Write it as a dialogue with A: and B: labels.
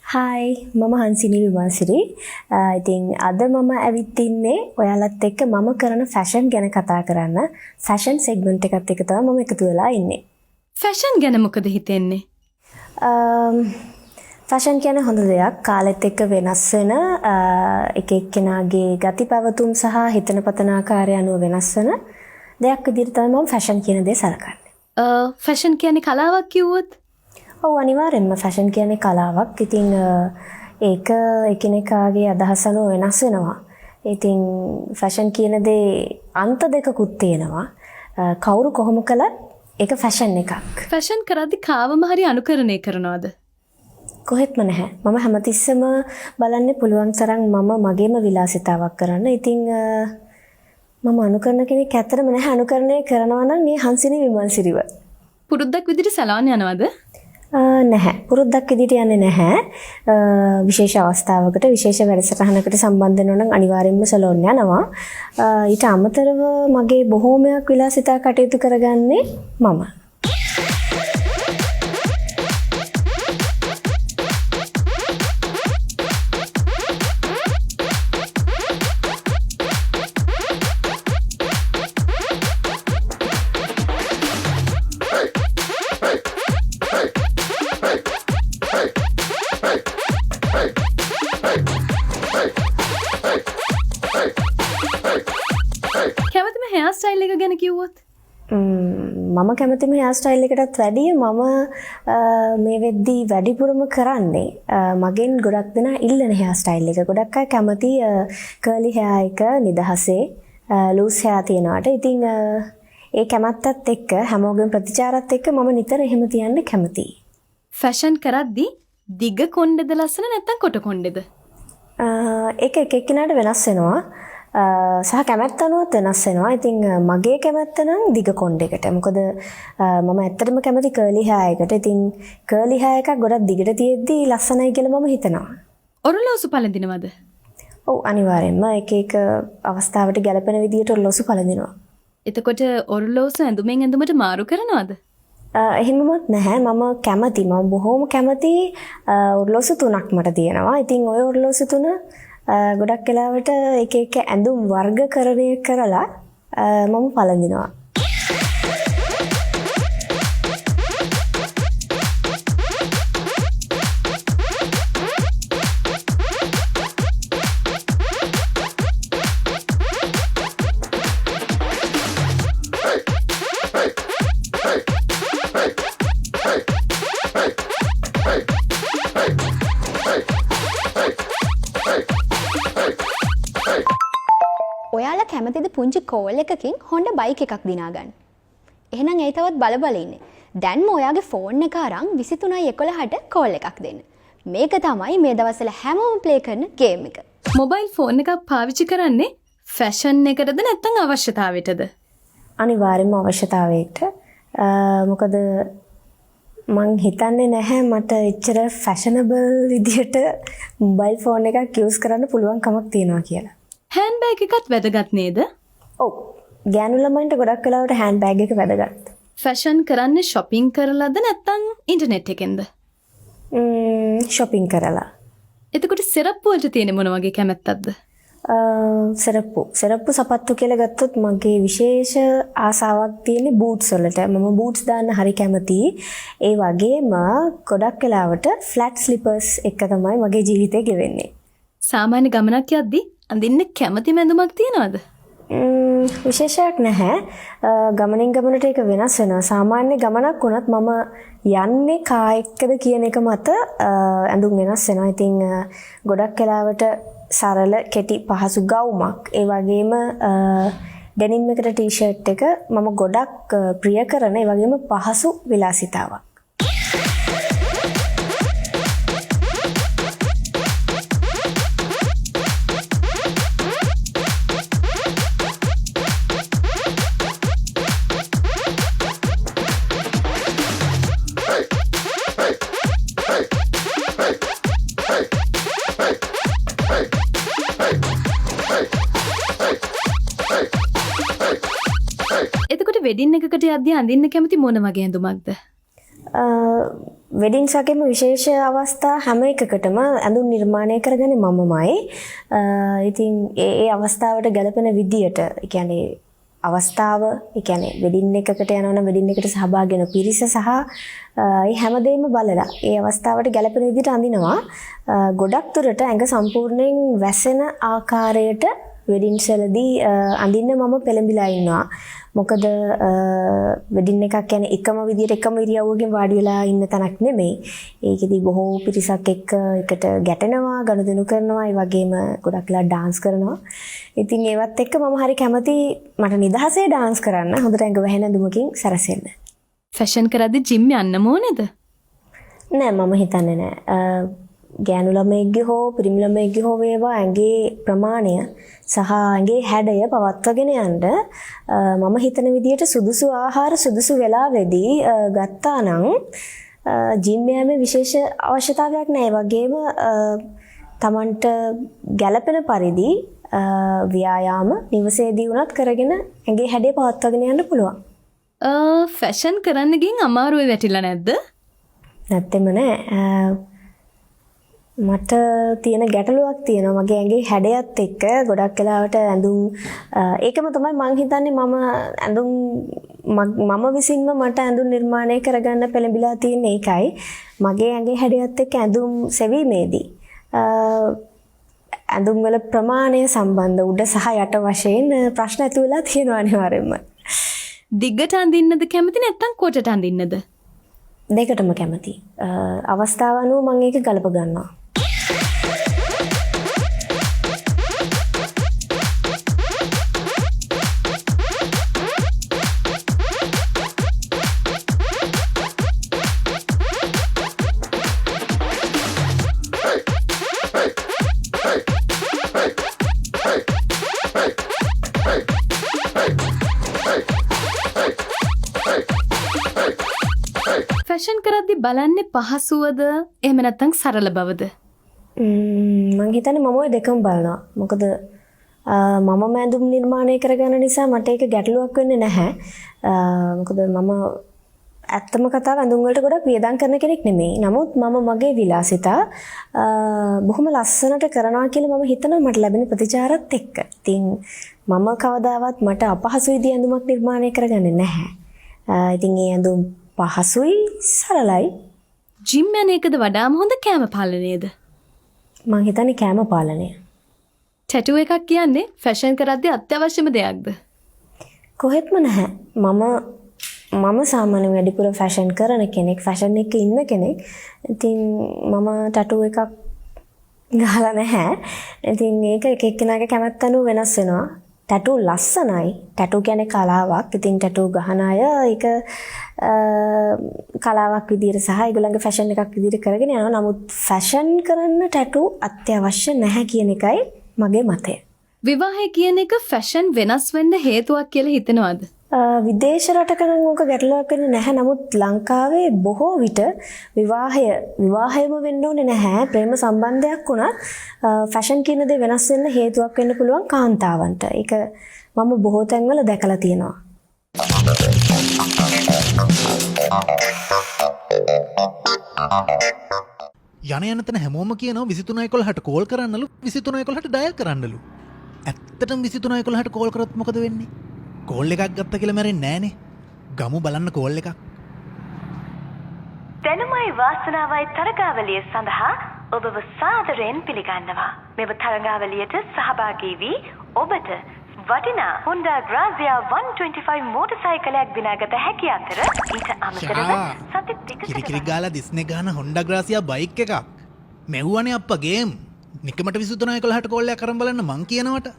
A: Hi, මම හංසිනි විමල්සිරි. ඉතින් අද මම ඇවිත් ඉන්නේ ඔයාලත් එක්ක මම කරන ෆැෂන් ගැන කතා කරන්න. ෆැෂන් සෙග්මන්ට් එකත් එක්ක තමයි මම එකතු වෙලා ඉන්නේ.
B: ෆැෂන් ගැන මොකද හිතෙන්නේ?
A: ෆැෂන් කියන්නේ හොඳ දෙයක්. කාලෙත් එක්ක වෙනස් වෙන එක එක්කෙනාගේ ගති පැවතුම් සහ හිතන පතන ආකාරය අනුව වෙනස් වෙන දෙයක් විදිහට තමයි මම ෆැෂන් කියන දේ සලකන්නේ.
B: ෆැෂන් කියන්නේ කලාවක් කිව්වොත්?
A: ඔව් අනිවාර්යෙන්ම ෆැෂන් කියන්නේ කලාවක්. ඉතින් ඒක එකිනෙකාගේ අදහස් අනුව වෙනස් වෙනවා. ඉතින් ෆැෂන් කියන දේ අන්ත දෙකකුත් තියෙනවා. කවුරු කොහොම කළත් ඒක ෆැෂන් එකක්.
B: ෆැෂන් කරද්දී කාවම හරි අනුකරණය කරනවද?
A: කොහෙත්ම නැහැ. මම හැමතිස්සෙම බලන්නේ පුළුවන් තරම් මම මගේම විලාසිතාවක් කරන්න. ඉතින් මම අනුකරණ කෙනෙක් ඇත්තටම නැහැ. අනුකරණය කරනවා නම් මේ හංසිනි විමල්සිරිව.
B: පුරුද්දක් විදිහට සලවන්න යනවද?
A: නැහැ. පුරුද්දක් විදිහට යන්නේ නැහැ. විශේෂ අවස්ථාවකට විශේෂ වැඩසටහනකට සම්බන්ධ වෙනවා නම් අනිවාර්යයෙන්ම සලෝන් යනවා. ඊට අමතරව මගේ බොහෝමයක් විලාසිතා කටයුතු කරගන්නේ මම.
B: කැමතිම හෙයාර් ස්ටයිල් එක ගැන කිව්වොත්?
A: මම කැමතිම හෙයාර් ස්ටයිල් එකටත් වැඩිය මම මේ වෙද්දී වැඩිපුරම කරන්නේ මගෙන් ගොඩක් දෙනා ඉල්ලන හෙයාර් ස්ටයිල් එක. ගොඩක් අය කැමති කර්ලි හෙයාර් එක නිදහසේ ලූස් හෙයාර් තියනවාට. ඉතින් ඒ කැමැත්තත් එක්ක හැමෝගෙම ප්‍රතිචාරත් එක්ක මම නිතර එහෙම තියන්න කැමතියි.
B: ෆැෂන් කරද්දී දිග කොණ්ඩෙද ලස්සන නැත්නම් කොට කොණ්ඩෙද?
A: ඒක එක එක්කිනාට වෙනස් වෙනවා. සහ කැමැත්ත අනුවත් වෙනස් වෙනවා. ඉතින් මගේ කැමැත්ත නම් දිග කොණ්ඩෙකට. මොකද මම ඇත්තටම කැමති කර්ලි හෙයාර් එකට. ඉතින් කර්ලි හෙයාර් එකක් ගොඩක් දිගට තියෙද්දි ලස්සනයි කියලා මම හිතනවා.
B: ඔරලෝසු පළඳිනවද?
A: ඔව් අනිවාර්යෙන්ම එක එක අවස්ථාවට ගැලපෙන විදියට ඔරලෝසු පළඳිනවා.
B: එතකොට ඔරලෝසු ඇඳුමෙන් ඇඳුමට මාරු කරනවද?
A: එහෙමවත් නැහැ. මම බොහොම කැමති ඔරලෝසු 3ක් මට තියෙනවා. ඉතින් ওই ඔරලෝසු 3 ගොඩක් වෙලාවට එක එක ඇඳුම් වර්ගකරණය කරලා මම පළඳිනවා.
C: ඔයාලා කැමතිද පුංචි කෝල් එකකින් හොන්ඩා බයික් එකක් දිනා ගන්න? එහෙනම් ඒ තවත් බල ඉන්නේ. දැන්ම ඔයාගේ ෆෝන් එක අරන් 23:11ට කෝල් එකක් දෙන්න. මේක තමයි මේ දවස්වල හැමෝම ප්ලේ කරන ගේම් එක.
B: මොබයිල් ෆෝන් එකක් පාවිච්චි කරන්නේ ෆැෂන් එකටද නැත්නම් අවශ්‍යතාවයටද?
A: අනිවාර්යයෙන්ම අවශ්‍යතාවයට. මොකද මං හිතන්නේ නැහැ මට එච්චර ෆැෂනබල් විදියට මොබයිල් ෆෝන් එකක් යූස් කරන්න පුළුවන් කමක් තියනවා කියලා.
B: හෑන්ඩ් බෑග් එකත් වැදගත් නේද?
A: ඔව්. ගෑනු ළමයින්ට ගොඩක් වෙලාවට හෑන්ඩ් බෑග් එක වැදගත්.
B: ෆැෂන් කරන්නේ shopping කරලාද නැත්නම් ඉන්ටර්නෙට් එකෙන්ද?
A: shopping කරලා.
B: එතකොට සෙරප්පු වලට තියෙන මොන වගේ කැමැත්තක්ද?
A: සෙරප්පු සපත්තු කියලා ගත්තොත් මගේ විශේෂ ආසාවක් තියෙන්නේ බූට්ස් වලට. මම බූට්ස් දාන්න හරි කැමතියි. ඒ වගේම ගොඩක් වෙලාවට ෆ්ලැට් ස්ලිපර්ස් එක තමයි මගේ ජීවිතේ ගෙවෙන්නේ.
B: සාමාන්‍ය ගමනක් යද්දී අඳින්න කැමති මැඳුමක් තියනවද?
A: විශේෂයක් නැහැ. ගමනින් ගමනට ඒක වෙනස් වෙනවා. සාමාන්‍ය ගමනක් වුණත් මම යන්නේ කා එක්කද කියන එක මත ඇඳුම් වෙනස් වෙනවා. ඉතින් ගොඩක් වෙලාවට සරල කෙටි පහසු ගවුමක් ඒ වගේම ඩෙනිම් එකට ටී-ෂර්ට් එක මම ගොඩක් ප්‍රිය කරන ඒ වගේම පහසු විලාසිතාවක්.
B: එතකොට වෙඩින් එකකට යද්දී අඳින්න කැමති මොන වගේ ඇඳුමක්ද?
A: වෙඩින්ස් වගේම විශේෂ අවස්ථා හැම එකකටම ඇඳුම් නිර්මාණය කරගන්නේ මමමයි. ඉතින් ඒ අවස්ථාවට ගැලපෙන විදියට, ඒ කියන්නේ අවස්ථාව, ඒ කියන්නේ වෙඩින් එකකට යනවනම් වෙඩින් එකට සහභාගී වෙන පිරිස සහ ඒ හැමදේම බලලා ඒ අවස්ථාවට ගැලපෙන විදියට අඳිනවා. ගොඩක් දුරට ඇඟ සම්පූර්ණයෙන් වැසෙන ආකාරයට වෙඩින්ස් වලදී අඳින්න මම පෙළඹිලා ඉන්නවා. මොකද වෙඩින් එකක් කියන්නේ එකම විදියට එකම ඉරියව්වකින් වාඩි වෙලා ඉන්න තැනක් නෙමෙයි. ඒකෙදී බොහෝ පිරිසක් එක්ක එකට ගැටෙනවා, ගනුදෙනු කරනවා, ඒ වගේම ගොඩක් වෙලා ඩාන්ස් කරනවා. ඉතින් ඒවත් එක්ක මම හරි කැමති මට නිදහසේ ඩාන්ස් කරන්න, හොඳට ඇඟ වැහෙන ඇඳුමකින් සැරසෙන්න.
B: ෆැෂන් කරද්දි ජිම් යන්න ඕනේද?
A: නෑ, මම හිතන්නේ නෑ. ගෑනු ළමයෙක්ගේ හෝ පිරිමි ළමයෙක්ගේ හෝ වේවා ඇඟේ ප්‍රමාණය සහ ඇඟේ හැඩය පවත්වාගෙන යන්න මම හිතන විදිහට සුදුසු ආහාර සුදුසු වෙලාවෙදී ගත්තා නම් ජිම් යෑමේ විශේෂ අවශ්‍යතාවයක් නැහැ. ඒ වගේම Tamanට ගැළපෙන පරිදි ව්‍යායාම නිවසේදී වුණත් කරගෙන ඇඟේ හැඩය පවත්වාගෙන යන්න පුළුවන්.
B: ෆැෂන් කරන්න ගින් අමාරුවේ වැටිලා නැද්ද?
A: නැත්තෙම නෑ. මට තියෙන ගැටලුවක් තියෙනවා මගේ ඇඟේ හැඩයත් එක්ක. ගොඩක් වෙලාවට ඇඳුම් ඒකම තමයි මං හිතන්නේ මම ඇඳුම් මම විසින්ම මට ඇඳුම් නිර්මාණය කරගන්න පෙළඹිලා තියෙන එකයි. මගේ ඇඟේ හැඩයත් එක්ක ඇඳුම් සෙවීමේදී ඇඳුම් වල ප්‍රමාණය සම්බන්ධ උඩ සහ යට වශයෙන් ප්‍රශ්න ඇති වෙලා තියෙනවා අනිවාර්යයෙන්ම.
B: දිගට අඳින්නද කැමති නැත්නම් කොටට අඳින්නද?
A: දෙකටම කැමති. අවස්ථාව අනුව මම ඒක ගලප ගන්නවා.
B: ෆැෂන් කරද්දි බලන්නේ පහසුවද එහෙම නැත්නම් සරල බවද?
A: මම හිතන්නේ මම ওই දෙකම බලනවා. මොකද මම ඇඳුම් නිර්මාණය කරගන්න නිසා මට ඒක ගැටලුවක් වෙන්නේ නැහැ. මොකද මම ඇත්තම කතාව ඇඳුම් වලට ගොඩක් වියදම් කරන කෙනෙක් නෙමෙයි. නමුත් මම මගේ විලාසිතා බොහොම ලස්සනට කරනවා කියලා මම හිතනවා මට ලැබෙන ප්‍රතිචාරත් එක්ක. ඉතින් මම කවදාවත් මට අපහසු විදිහේ ඇඳුමක් නිර්මාණය කරගන්නේ නැහැ. ඉතින් ඒ ඇඳුම් පහසුයි සරලයි.
B: ජිම් යන එකද වඩාම හොඳ කෑම පාලනයද?
A: මං හිතන්නේ කෑම පාලනය.
B: ටැටු එකක් කියන්නේ ෆැෂන් කරද්දී අත්‍යවශ්‍යම දෙයක්ද?
A: කොහෙත්ම නැහැ. මම සාමාන්‍යයෙන් වැඩිපුර ෆැෂන් කරන කෙනෙක්, ෆැෂන් එකක ඉන්න කෙනෙක්. ඉතින් මම ටැටු එකක් ගහලා නැහැ. ඉතින් ඒක එක එක්කෙනාගේ කැමැත්ත අනුව වෙනස් වෙනවා. ටැටු ලස්සනයි. ටැටු කියන්නේ කලාවක්. ඉතින් ටැටු ගහන අය ඒක කලාවක් විදිහට සහ ඒගොල්ලන්ගේ ෆැෂන් එකක් විදිහට කරගෙන යනවා. නමුත් ෆැෂන් කරන්න ටැටු අත්‍යවශ්‍ය නැහැ කියන එකයි මගේ මතය.
B: විවාහය කියන එක ෆැෂන් වෙනස් වෙන්න හේතුවක් කියලා හිතනවද?
A: විදේශ රටක නම් ඕක ගැටලුවක් වෙන්නේ නැහැ. නමුත් ලංකාවේ බොහෝ විට විවාහයම වෙන්න ඕනේ නැහැ. ප්‍රේම සම්බන්ධයක් වුණත් ෆැෂන් කියන දේ වෙනස් වෙන්න හේතුවක් වෙන්න පුළුවන් කාන්තාවන්ට. ඒක මම බොහෝ තැන්වල දැකලා තියෙනවා.
D: යන තැන හැමෝම කියනවා 23:11ට කෝල් කරන්නලු 23:11ට ඩයල් කරන්නලු. ඇත්තටම 23:11ට කෝල් කරොත් මොකද වෙන්නේ? කෝල් එකක් ගත්ත කියලා මැරෙන්නේ නෑනේ. ගමු බලන්න කෝල් එකක්.
E: දැනුමයි වාසනාවයි තරගාවලිය සඳහා ඔබව සාදරයෙන් පිළිගන්නවා. මෙම තරගාවලියට සහභාගී වී ඔබට වටිනා Honda Grazia 125 මෝටර්සයිකලයක් දිනාගත හැකි අතර ඊට අමතරව සති දෙකකට
D: කිරි ගාලා දිස්නේ ගහන Honda Grazia බයික් එකක්. මෙව්වනේ අප්පා ගේම්. නිකමට 23:11ට කෝල් එකක් කරන් බලන්න මං කියනවට.